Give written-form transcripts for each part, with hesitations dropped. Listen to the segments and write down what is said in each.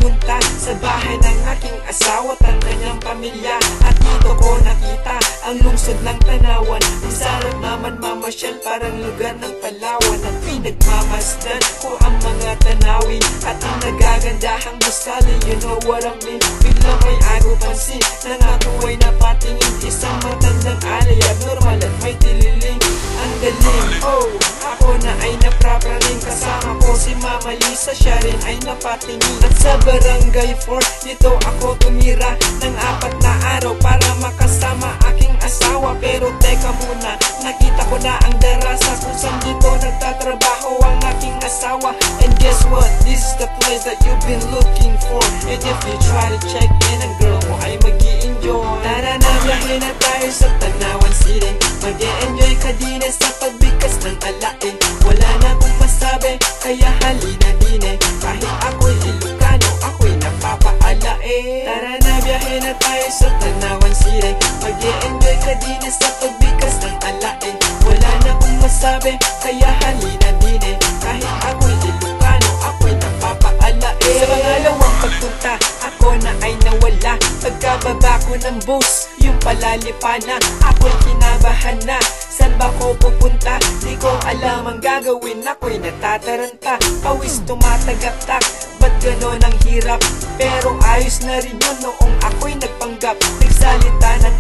pupunta sa bahay ng aking asawa at ang kanyang pamilya. At dito ko nakita ang lungsod ng Tanawan. Ang sarap naman mamasyal, parang lugar ng Palawan. At pinagmamasdan ko ang mga tanawin at ang nagagandahang gusali. You know what I mean? Biglang may ako pansin nang ako ay napatingin. Isang matandang alay, abnormal at may tililing. Ang galing, oh, ako na ay naprapraring. Kasama ko si Mama Lisa, siya rin ay napatingin. At sa Barangay 4, dito ako tumira ng 4 na araw para makasama aking asawa. Pero teka muna, nakita ko na ang darasa kung saan dito nagtatrabaho ang aking asawa. And guess what? This is the place that you've been looking for. And if you try to check in, ang girl mo ay mag-i-enjoy. Tara na, biyahe na tayo sa Tanawan City. Mag-i-enjoy ka din sa pagbigkas ng alain. Wala na akong masabi, kaya halina din eh. Kahit ako'y Ilocano, ako'y napapaalain. Tara na, biyahe na tayo sa Tanawan City. Mag-i-enjoy ka din sa pagbigkas ng alain. Wala na akong masabi, kaya halina din eh. Kahit ako'y Ilocano, ako'y napapaalain. Sa pangalawang pagpunta, ako na ay nawala. Pagkababa ko ng bus, yung palalipa na, ako'y kinabahan na. San ba ko pupunta? Di ko alam ang gagawin, ako'y natataranta. Pawis tumatagaktak, ba't ganon ang hirap? Pero ayos na rin yun noong ako'y nagpanggap. Nagsalita ng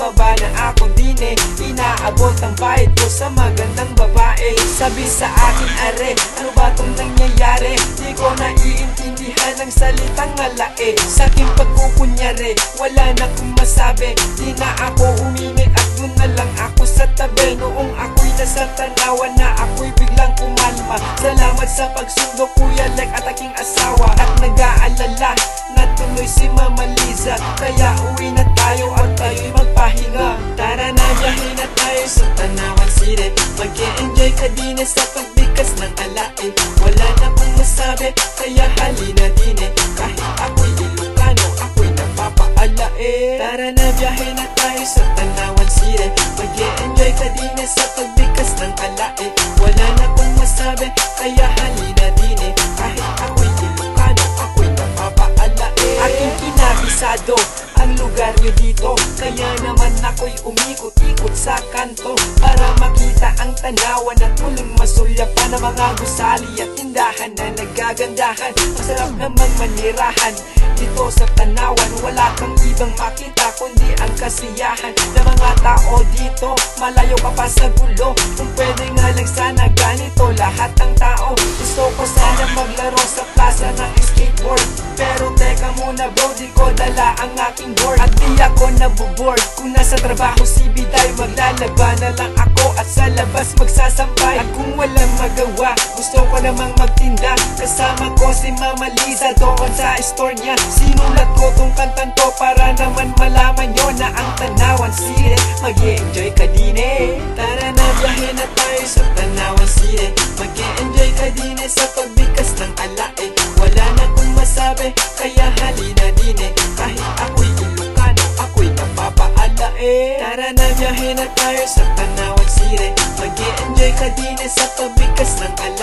baba na ako din eh. Inaabot ang bayad ko sa magandang babae. Sabi sa akin, are, ano ba tong nangyayari? Di ko naiintindihan ang salitang alae. Sa aking pagkukunyari, wala na kong masabi. Di na ako umimik at dun na lang ako sa tabi. Noong ako'y nasa Tanawan na, ako'y biglang kumalma. Salamat sa pagsundo, Kuya Lek at aking asawa. At nag-aalala na tuloy si Mama Liza, kaya uwi na tayo at tayo'y magpahinga. Tara na, biyahe na tayo sa Tanawan City. Mag-e-enjoy ka din sa pagbigkas ng alain. Wala na kong masabi, kaya halina din eh. Kahit ako'y Ilocano, ako'y napapaalain. Tara na, biyahe na tayo sa Tanawan City. Mag-e-enjoy ka din sa pagbigkas ng alain. Wala na kong masabi, kaya halina din eh. Kahit ako'y Ilocano, ako'y napapaalain. Aking kinabisado ang lugar nyo dito, kaya naman ako'y umikot-ikot sa kanto para makita ang Tanawan at muling masulyapan ng mga gusali at tindahan na nagagandahan. Masarap namang manirahan dito sa Tanawan. Wala kang ibang makita kundi ang kasiyahan ng mga tao dito. Malayo ka pa sa gulo, kung pwede nga lang sana ganito lahat ng tao. Gusto ko sana maglaro sa plaza ng skateboard, pero teka muna bro, di ko dala ang aking board. At di ako nabuboard kung nasa trabaho si Biday. Maglalaba na lang ako at sa labas magsasambay. At kung walang magawa, gusto ko namang magtinda. Kasama ko si Mama Liza doon sa store niya. Sinulat ko tong kantan to para naman malaman nyo na ang Tanawan City mag-i-enjoy ka din eh. Tara na, biyahe na tayo sa Tanawan City. Mag-i-enjoy ka din sa pagbigkas ng alain. Wala na kong masabi, kaya halina din eh. Kahit ako'y Ilocano, ako'y napapaalain. Tara na, biyahe na tayo sa Tanawan City. Mag-i-enjoy ka din sa pagbigkas ng alain.